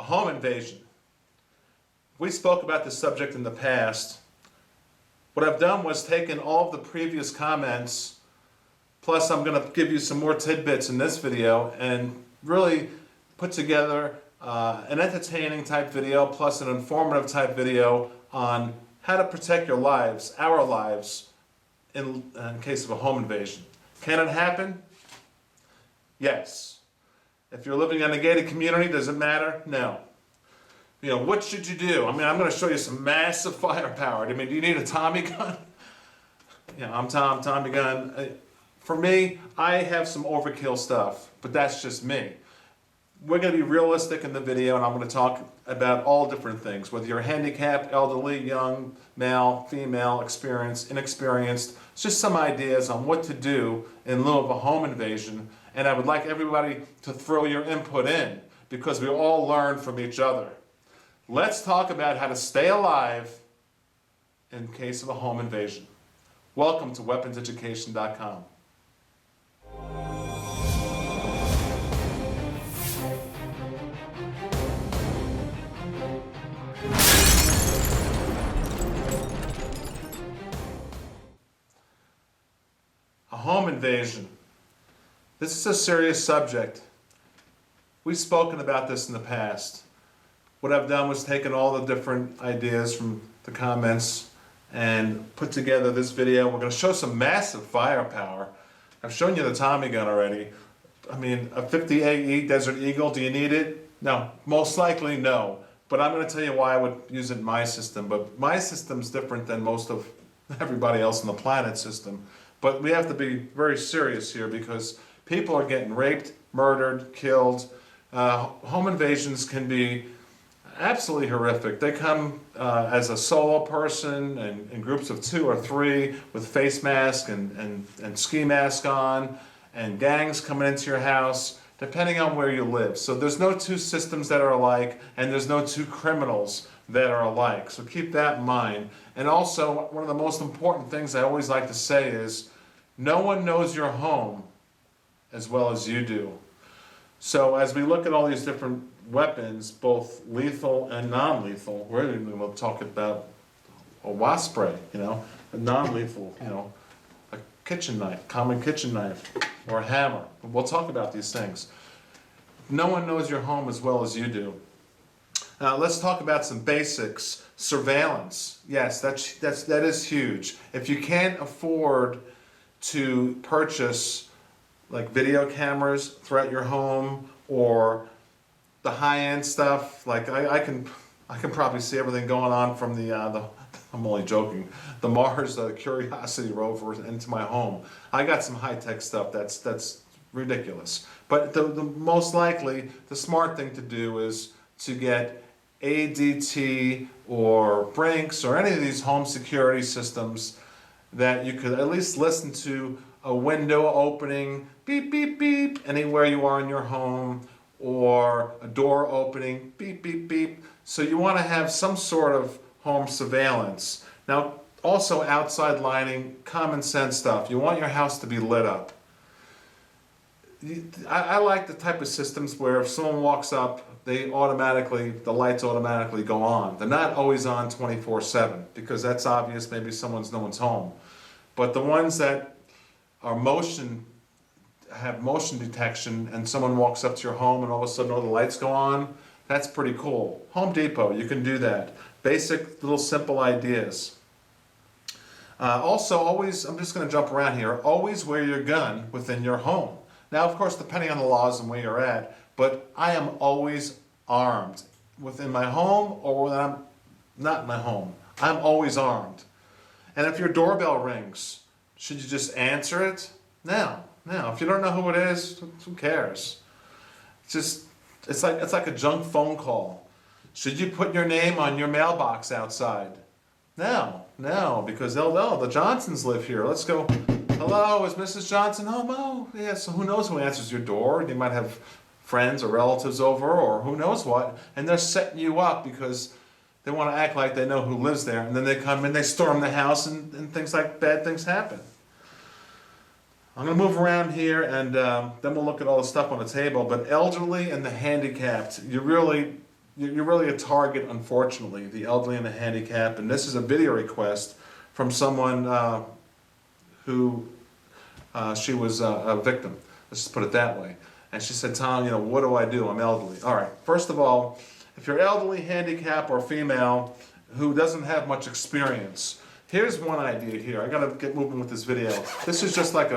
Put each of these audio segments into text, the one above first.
home invasion. We spoke about this subject in the past. What I've done was taken all of the previous comments, plus I'm going to give you some more tidbits in this video and really put together an entertaining type video plus an informative type video on how to protect your lives, our lives, in case of a home invasion. Can it happen? Yes. If you're living in a gated community, does it matter? No. You know, what should you do? I mean, I'm going to show you some massive firepower. I mean, do you need a Tommy gun? Yeah, I'm Tommy gun. For me, I have some overkill stuff, but that's just me. We're going to be realistic in the video, and I'm going to talk about all different things, whether you're handicapped, elderly, young, male, female, experienced, inexperienced. It's just some ideas on what to do in lieu of a home invasion, and I would like everybody to throw your input in, because we all learn from each other. Let's talk about how to stay alive in case of a home invasion. Welcome to weaponseducation.com. A home invasion. This is a serious subject. We've spoken about this in the past. What I've done was taken all the different ideas from the comments and put together this video. We're going to show some massive firepower. I've shown you the Tommy gun already. I mean, a 50 AE Desert Eagle, do you need it? No, most likely no. But I'm going to tell you why I would use it in my system. But my system's different than most of everybody else on the planet system. But we have to be very serious here because people are getting raped, murdered, killed. Home invasions can be absolutely horrific. They come as a solo person and in groups of 2 or 3 with face mask and ski mask on, and gangs coming into your house, depending on where you live. So there's no 2 systems that are alike, and there's no 2 criminals that are alike. So keep that in mind. And also, one of the most important things I always like to say is, no one knows your home as well as you do. So as we look at all these different weapons, both lethal and non-lethal, we're even going to talk about a wasp spray, you know, a non-lethal, you know, a kitchen knife, common kitchen knife, or a hammer. We'll talk about these things. No one knows your home as well as you do. Let's talk about some basics. Surveillance. Yes, that is huge. If you can't afford to purchase like video cameras throughout your home, or the high-end stuff, like I can probably see everything going on from the I'm only joking, the Mars Curiosity rover into my home. I got some high-tech stuff that's ridiculous. But the most likely, the smart thing to do is to get ADT or Brinks or any of these home security systems that you could at least listen to a window opening, beep, beep, beep, anywhere you are in your home, or a door opening, beep, beep, beep. So you want to have some sort of home surveillance. Now, also outside lighting, common sense stuff. You want your house to be lit up. I like the type of systems where if someone walks up, the lights automatically go on. They're not always on 24/7 because that's obvious, maybe no one's home. But the ones that are have motion detection, and someone walks up to your home and all of a sudden all the lights go on, that's pretty cool. Home Depot, you can do that. Basic little simple ideas. Also, always, I'm just going to jump around here, always wear your gun within your home. Now, of course, depending on the laws and where you're at, but I am always armed within my home or when I'm not in my home. I'm always armed. And if your doorbell rings, should you just answer it? No. If you don't know who it is, who cares? It's like a junk phone call. Should you put your name on your mailbox outside? No, because they'll know the Johnsons live here. Let's go. Hello, is Mrs. Johnson home? Oh, yeah, so who knows who answers your door? You might have friends or relatives over or who knows what, and they're setting you up because they want to act like they know who lives there, and then they come in, they storm the house, and things like bad things happen. I'm going to move around here, and then we'll look at all the stuff on the table, but elderly and the handicapped, you really you're really a target, unfortunately, the elderly and the handicapped. And this is a video request from someone who she was a victim. Let's just put it that way. And she said, Tom, what do I do? I'm elderly. All right, first of all, if you're elderly, handicapped, or female who doesn't have much experience, here's one idea here. I gotta get moving with this video. This is just like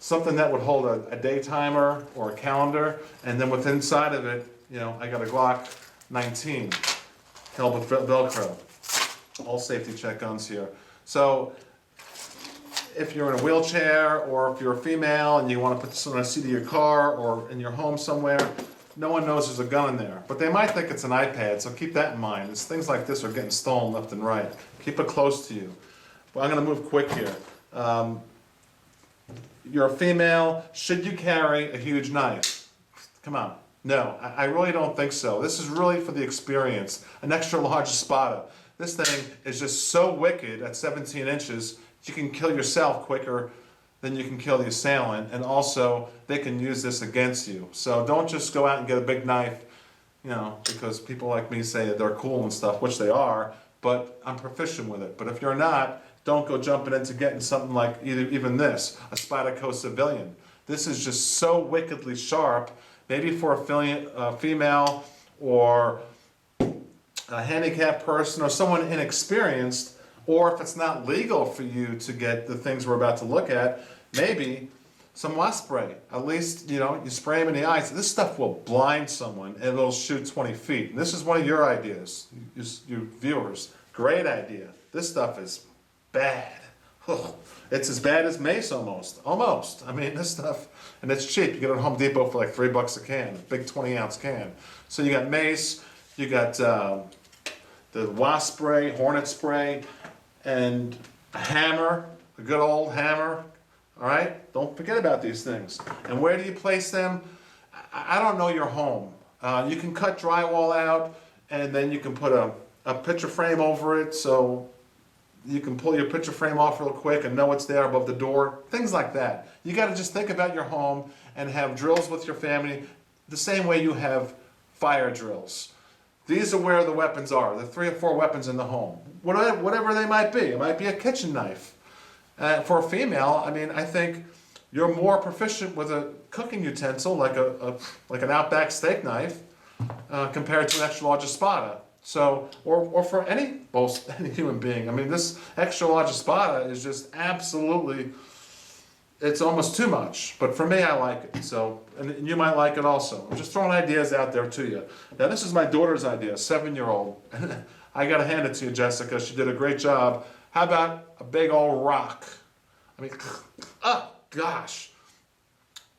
something that would hold a day timer or a calendar, and then with inside of it, I got a Glock 19 held with Velcro. All safety check guns here. So if you're in a wheelchair, or if you're a female and you want to put this on a seat of your car or in your home somewhere, no one knows there's a gun in there. But they might think it's an iPad, so keep that in mind. It's things like this are getting stolen left and right. Keep it close to you. Well, I'm going to move quick here. You're a female. Should you carry a huge knife? Come on. No, I really don't think so. This is really for the experience. An extra large Espada. This thing is just so wicked at 17 inches, you can kill yourself quicker than you can kill the assailant, and also they can use this against you. So don't just go out and get a big knife, because people like me say that they're cool and stuff, which they are, but I'm proficient with it. But if you're not, don't go jumping into getting something like even this, a Spyderco Civilian. This is just so wickedly sharp, maybe for a female or a handicapped person or someone inexperienced, or if it's not legal for you to get the things we're about to look at, maybe some wasp spray. At least, you spray them in the eyes. This stuff will blind someone and it'll shoot 20 feet. And this is one of your ideas, you viewers. Great idea. This stuff is bad. It's as bad as mace almost. Almost. I mean, this stuff, and it's cheap. You get it at Home Depot for like $3 a can, a big 20-ounce can. So you got mace, you got the wasp spray, hornet spray, and a hammer, a good old hammer. All right? Don't forget about these things. And where do you place them? I don't know your home. You can cut drywall out, and then you can put a picture frame over it, so you can pull your picture frame off real quick and know it's there above the door. Things like that. You got to just think about your home and have drills with your family the same way you have fire drills. These are where the weapons are, the 3 or 4 weapons in the home. Whatever they might be. It might be a kitchen knife. For a female, I mean, I think you're more proficient with a cooking utensil, like an Outback steak knife, compared to an extra large Espada. So, or for any human being. I mean, this extra large Espada is just absolutely, it's almost too much. But for me, I like it. So, and you might like it also. I'm just throwing ideas out there to you. Now, this is my daughter's idea, 7-year-old. I got to hand it to you, Jessica. She did a great job. How about a big old rock? I mean, oh gosh.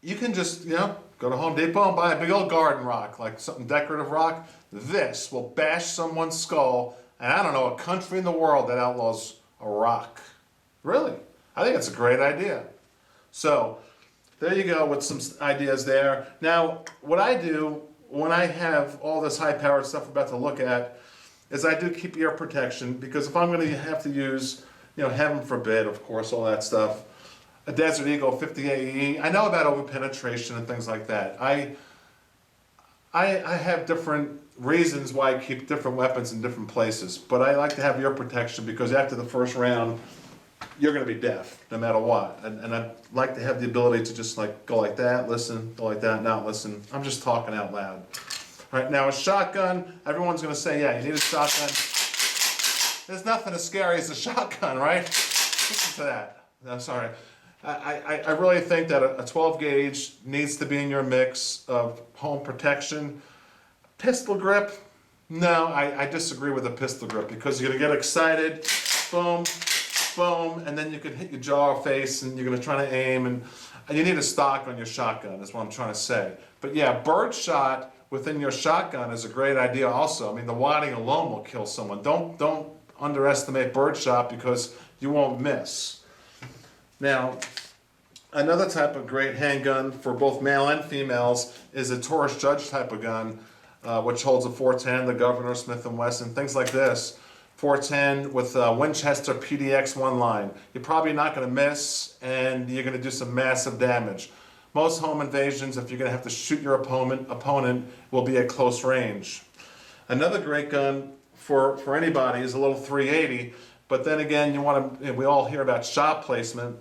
You can just, go to Home Depot and buy a big old garden rock, like something decorative rock. This will bash someone's skull, and I don't know a country in the world that outlaws a rock. Really? I think it's a great idea. So, there you go with some ideas there. Now, what I do when I have all this high-powered stuff we're about to look at is I do keep ear protection, because if I'm going to have to use, heaven forbid, of course, all that stuff, a Desert Eagle 50 AE, I know about overpenetration and things like that. I have different reasons why I keep different weapons in different places, but I like to have ear protection because after the first round, you're going to be deaf no matter what. And I like to have the ability to just go like that, listen, go like that, not listen. I'm just talking out loud. All right, now a shotgun, everyone's going to say, yeah, you need a shotgun. There's nothing as scary as a shotgun, right? Listen to that. I'm sorry. I really think that a 12 gauge needs to be in your mix of home protection. Pistol grip? No, I disagree with a pistol grip, because you're going to get excited, boom, boom, and then you could hit your jaw or face, and you're going to try to aim, and you need a stock on your shotgun, is what I'm trying to say. But yeah, bird shot within your shotgun is a great idea also. I mean, the wadding alone will kill someone. Don't underestimate bird shot, because you won't miss. Now, another type of great handgun for both male and females is a Taurus Judge type of gun, which holds a 410, the Governor, Smith & Wesson, things like this. 410 with a Winchester PDX 1 line. You're probably not going to miss, and you're going to do some massive damage. Most home invasions, if you're going to have to shoot your opponent, will be at close range. Another great gun for anybody is a little 380, but then again, we all hear about shot placement.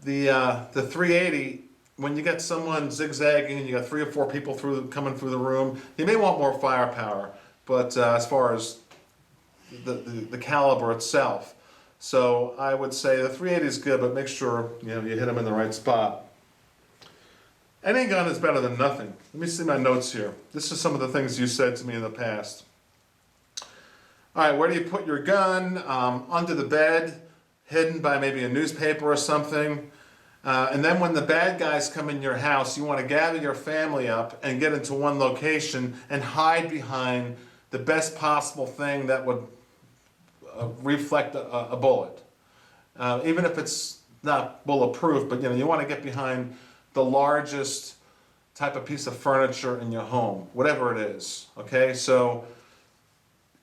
The 380, when you get someone zigzagging and you got 3 or 4 people coming through the room, you may want more firepower, but as far as the caliber itself. So I would say the 380 is good, but make sure you hit them in the right spot. Any gun is better than nothing. Let me see my notes here. This is some of the things you said to me in the past. All right, where do you put your gun? Under the bed, hidden by maybe a newspaper or something. And then when the bad guys come in your house, you want to gather your family up and get into one location and hide behind the best possible thing that would reflect a bullet. Even if it's not bulletproof, but you want to get behind the largest type of piece of furniture in your home, whatever it is. Okay, so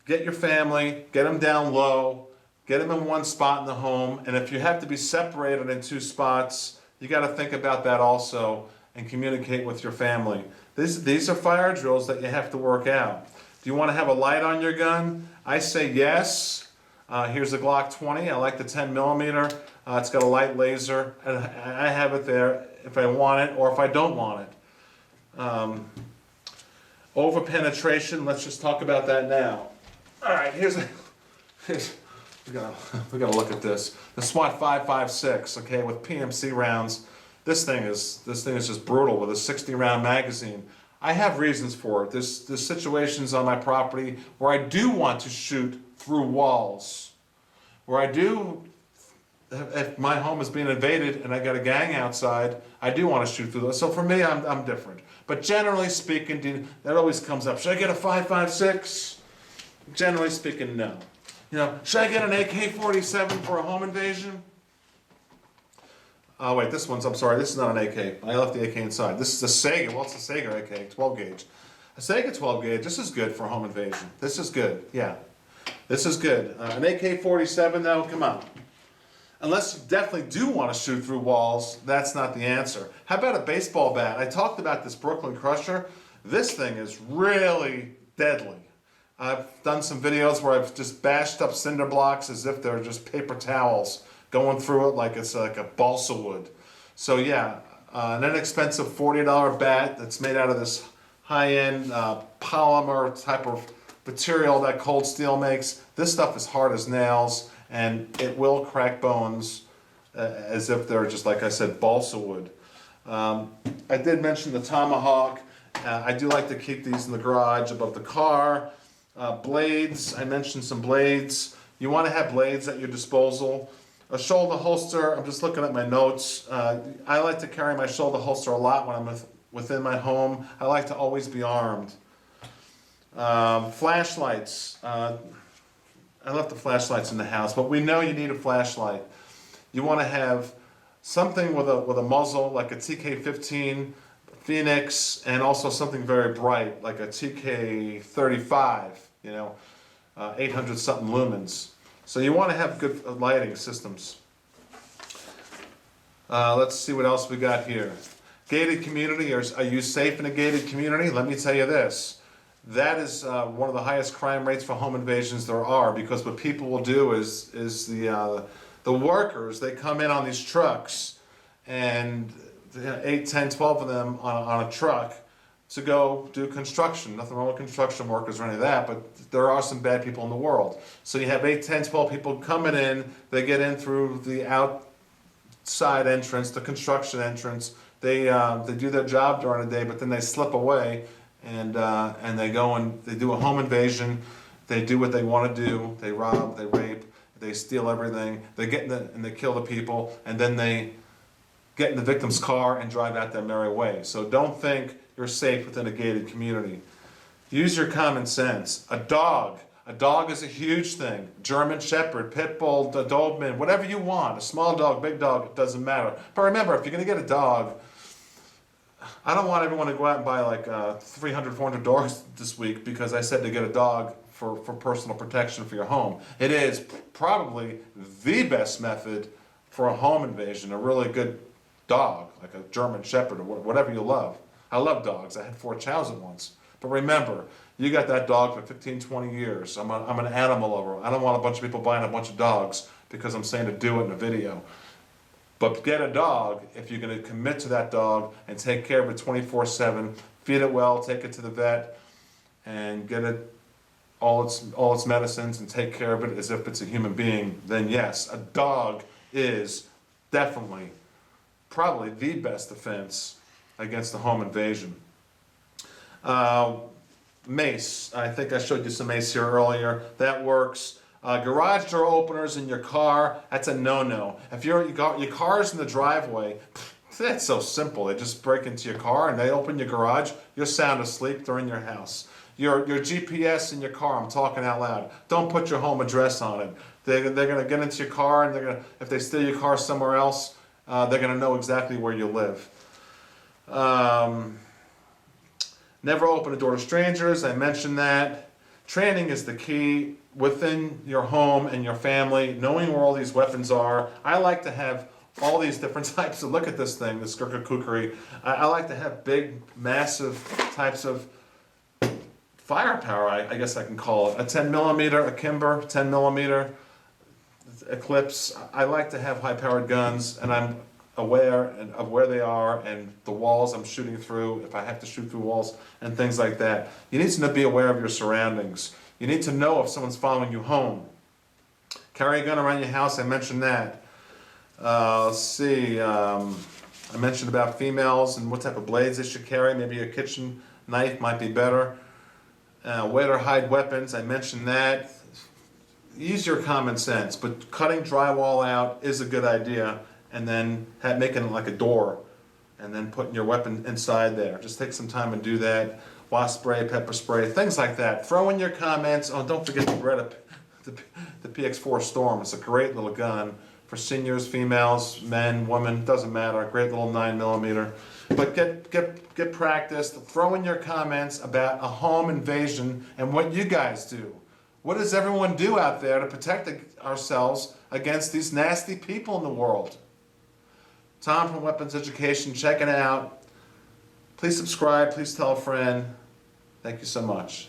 get your family, get them down low, get them in one spot in the home, and if you have to be separated in 2 spots, you got to think about that also and communicate with your family. These are fire drills that you have to work out. Do you want to have a light on your gun? I say yes. Here's a Glock 20. I like the 10 millimeter. It's got a light laser, and I have it there if I want it or if I don't want it. Over penetration. Let's just talk about that now. All right, we gotta look at this. The SWAT 5.56, okay, with PMC rounds. This thing is just brutal with a 60-round magazine. I have reasons for it. There's situations on my property where I do want to shoot through walls, where I do, if my home is being invaded and I got a gang outside, I do want to shoot through those. So for me, I'm different. But generally speaking, that always comes up. Should I get a 5.56? Generally speaking, no. Should I get an AK-47 for a home invasion? Oh wait, I'm sorry, this is not an AK. I left the AK inside. This is a Sega. Well, it's a Sega AK, 12 gauge. A Sega 12 gauge, this is good for home invasion. This is good, yeah. This is good. An AK-47 though, come on. Unless you definitely do want to shoot through walls, that's not the answer. How about a baseball bat? I talked about this Brooklyn Crusher. This thing is really deadly. I've done some videos where I've just bashed up cinder blocks as if they're just paper towels, going through it like it's like a balsa wood. So yeah, an inexpensive $40 bat that's made out of this high-end polymer type of material that Cold Steel makes. This stuff is hard as nails, and it will crack bones as if they're just, like I said, balsa wood. I did mention the Tomahawk. I do like to keep these in the garage above the car. Blades, I mentioned some blades. You want to have blades at your disposal. A shoulder holster, I'm just looking at my notes. I like to carry my shoulder holster a lot when I'm within my home. I like to always be armed. Flashlights. I left the flashlights in the house, but we know you need a flashlight. You want to have something with a muzzle like a TK-15 Phoenix, and also something very bright like a TK-35, 800 something lumens. So you want to have good lighting systems. Let's see what else we got here. Gated community, are you safe in a gated community? Let me tell you this. That is one of the highest crime rates for home invasions there are, because what people will do is the workers, they come in on these trucks, and 8, 10, 12 of them on a truck to go do construction. Nothing wrong with construction workers or any of that, but there are some bad people in the world. So you have 8, 10, 12 people coming in, they get in through the outside entrance, the construction entrance. They do their job during the day, but then they slip away and they go and they do a home invasion. They do what they want to do. They rob, they rape, they steal everything. They get and they kill the people, and then they get in the victim's car and drive out their merry way. So don't think you're safe within a gated community. Use your common sense. A dog is a huge thing. German Shepherd, Pit Bull, Doberman, whatever you want. A small dog, big dog, it doesn't matter. But remember, if you're gonna get a dog, I don't want everyone to go out and buy like 300, 400 dogs this week because I said to get a dog for personal protection for your home. It is probably the best method for a home invasion, a really good dog, like a German Shepherd or whatever you love. I love dogs. I had 4 chows at once. But remember, You got that dog for 15, 20 years. I'm an animal lover. I don't want a bunch of people buying a bunch of dogs because I'm saying to do it in a video. But get a dog if you're going to commit to that dog and take care of it 24/7. Feed it well, take it to the vet, and get it all its medicines and take care of it as if it's a human being. Then yes, a dog is definitely, probably the best defense against the home invasion. Mace. I think I showed you some mace here earlier. That works. Garage door openers in your car, that's a no-no. If your car's in the driveway, that's so simple. They just break into your car and they open your garage, you're sound asleep, they're in your house. Your GPS in your car, I'm talking out loud. Don't put your home address on it. They're going to get into your car, and if they steal your car somewhere else, they're going to know exactly where you live. Never open a door to strangers, I mentioned that. Training is the key within your home and your family, knowing where all these weapons are. I like to have all these different types of, look at this thing, this kookery. I like to have big, massive types of firepower, I guess I can call it. A 10 millimeter, a Kimber, 10 millimeter, Eclipse. I like to have high-powered guns, and I'm aware of where they are and the walls I'm shooting through, if I have to shoot through walls, and things like that. You need to be aware of your surroundings. You need to know if someone's following you home. Carry a gun around your house, I mentioned that. Let's see, I mentioned about females and what type of blades they should carry. Maybe a kitchen knife might be better. Wet or hide weapons, I mentioned that. Use your common sense, but cutting drywall out is a good idea, and then making it like a door, and then putting your weapon inside there. Just take some time and do that. Wasp spray, pepper spray, things like that. Throw in your comments. Oh, don't forget the Beretta, the PX4 Storm. It's a great little gun for seniors, females, men, women, doesn't matter. A great little 9 millimeter. But get practiced. Throw in your comments about a home invasion and what you guys do. What does everyone do out there to protect ourselves against these nasty people in the world? Tom from Weapons Education, check it out. Please subscribe, please tell a friend. Thank you so much.